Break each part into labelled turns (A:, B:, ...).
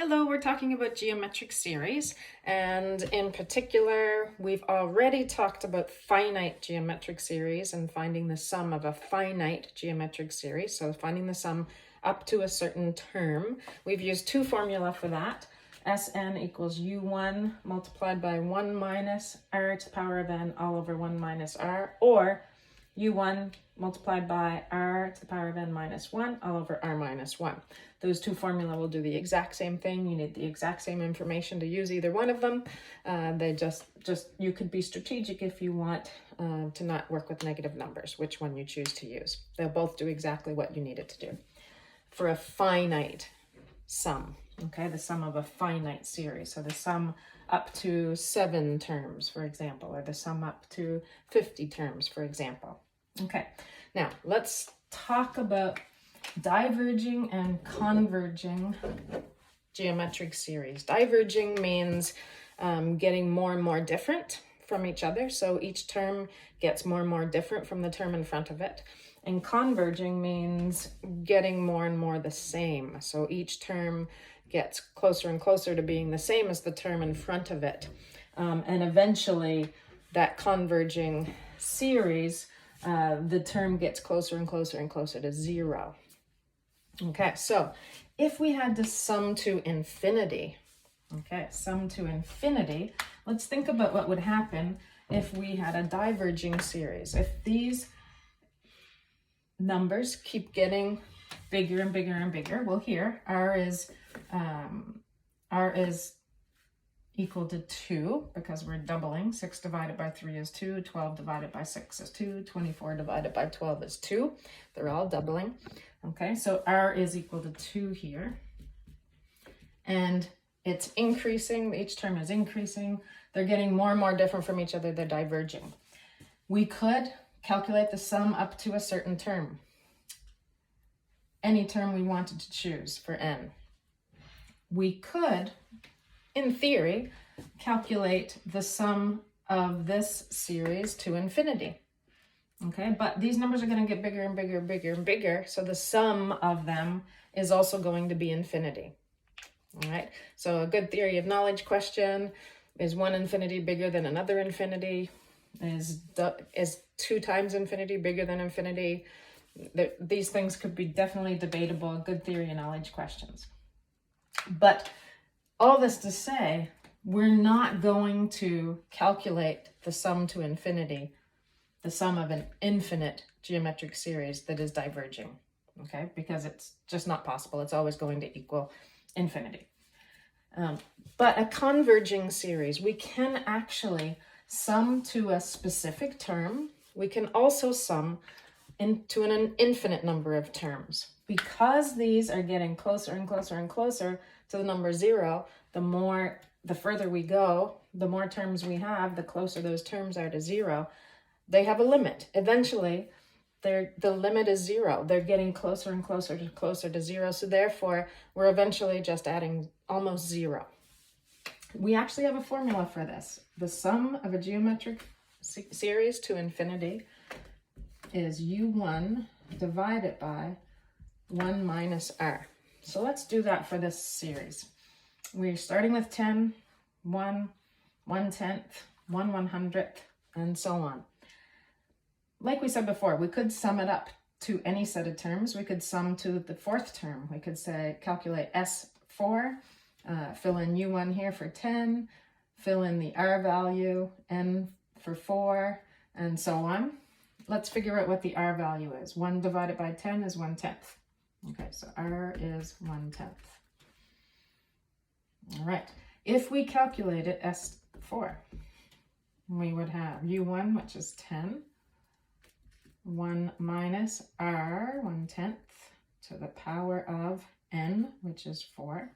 A: Hello, we're talking about geometric series, and in particular, we've already talked about finite geometric series and finding the sum of a finite geometric series, so finding the sum up to a certain term. We've used two formula for that. Sn equals u1 multiplied by 1 minus r to the power of n all over 1 minus r, or u1 multiplied by r to the power of n minus 1 all over r minus 1. Those two formula will do the exact same thing. You need the exact same information to use either one of them. You could be strategic if you want to not work with negative numbers, which one you choose to use. They'll both do exactly what you need it to do. For a finite sum, okay, the sum of a finite series. So the sum up to 7 terms, for example, or the sum up to 50 terms, for example. Okay, now let's talk about diverging and converging geometric series. Diverging means getting more and more different from each other. So each term gets more and more different from the term in front of it. And converging means getting more and more the same. So each term gets closer and closer to being the same as the term in front of it. And eventually that converging series, the term gets closer and closer and closer to 0. Okay, so if we had to sum to infinity, let's think about what would happen if we had a diverging series. If these numbers keep getting bigger and bigger and bigger, well, here r is equal to 2 because we're doubling. 6 divided by 3 is 2, 12 divided by 6 is 2, 24 divided by 12 is 2. They're all doubling. Okay, so r is equal to 2 here. And it's increasing, each term is increasing. They're getting more and more different from each other, they're diverging. We could calculate the sum up to a certain term. Any term we wanted to choose for n. We could, in theory, calculate the sum of this series to infinity. Okay, but these numbers are going to get bigger and bigger and bigger and bigger, so the sum of them is also going to be infinity. All right, so a good theory of knowledge question: is one infinity bigger than another infinity? Is 2 times infinity bigger than infinity? These things could be definitely debatable, good theory of knowledge questions. But all this to say, we're not going to calculate the sum to infinity, the sum of an infinite geometric series that is diverging, okay? Because it's just not possible. It's always going to equal infinity. But a converging series, we can actually sum to a specific term. We can also sum into an infinite number of terms. Because these are getting closer and closer and closer to the number 0, the further we go, the more terms we have, the closer those terms are to 0. They have a limit. Eventually, the limit is 0. They're getting closer and closer to 0. So therefore, we're eventually just adding almost 0. We actually have a formula for this. The sum of a geometric series to infinity is u1 divided by 1 minus r. So let's do that for this series. We're starting with 10, 1, 1/10, 1 100th, and so on. Like we said before, we could sum it up to any set of terms. We could sum to the 4th term. We could say calculate S4, fill in u1 here for 10, fill in the r value, n for 4, and so on. Let's figure out what the r value is. 1 divided by 10 is 1/10. Okay, so r is 1/10. All right, if we calculated S4, we would have u1, which is 10, 1 minus r, 1/10, to the power of n, which is 4,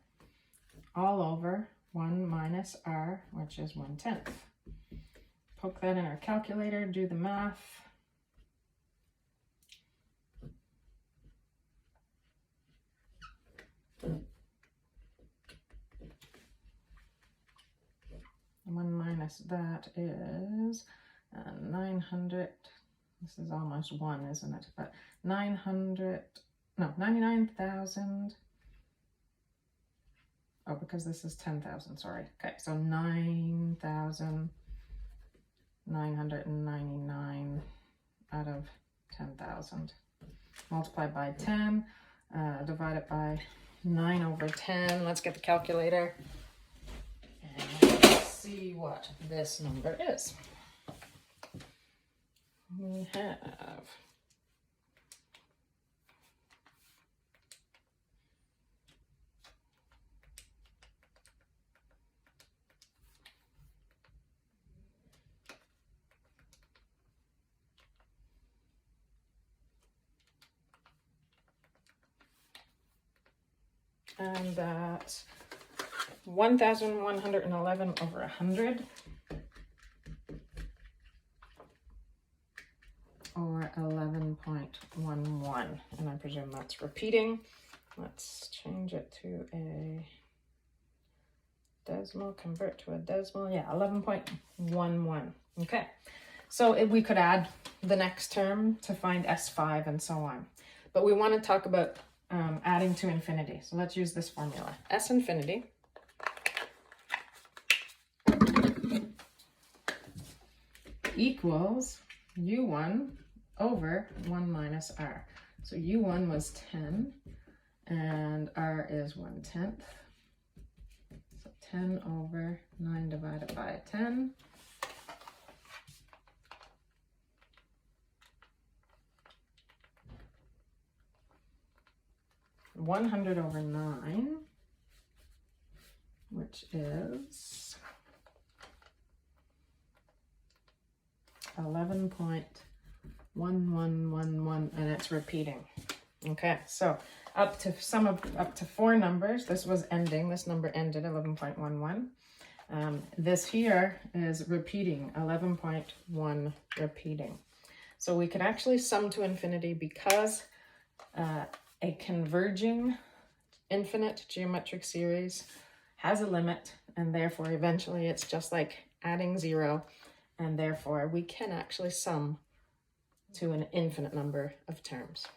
A: all over 1 minus r, which is 1/10. Poke that in our calculator, do the math. One minus that is 900. This is almost 1, isn't it? But 99,000 Oh, because this is 10,000, sorry. Okay, so 9,999 out of 10,000. Multiply by 10, divide it by 9 over 10. Let's get the calculator and let's see what this number is. We have and that's 1,111 over 100, or 11.11, and I presume that's repeating. Let's change it to a decimal, convert to a decimal. Yeah, 11.11. Okay, so we could add the next term to find S5 and so on, but we want to talk about adding to infinity. So let's use this formula. S infinity equals U1 over 1 minus R. So U1 was 10 and R is 1/10. So 10 over 9 divided by 10. $100 over 9, which is 11.1111, and it's repeating. Okay, so up to 4 numbers. This was ending. This number ended 11.11. This here is repeating, 11.1 repeating. So we could actually sum to infinity because a converging infinite geometric series has a limit, and therefore eventually it's just like adding 0, and therefore we can actually sum to an infinite number of terms.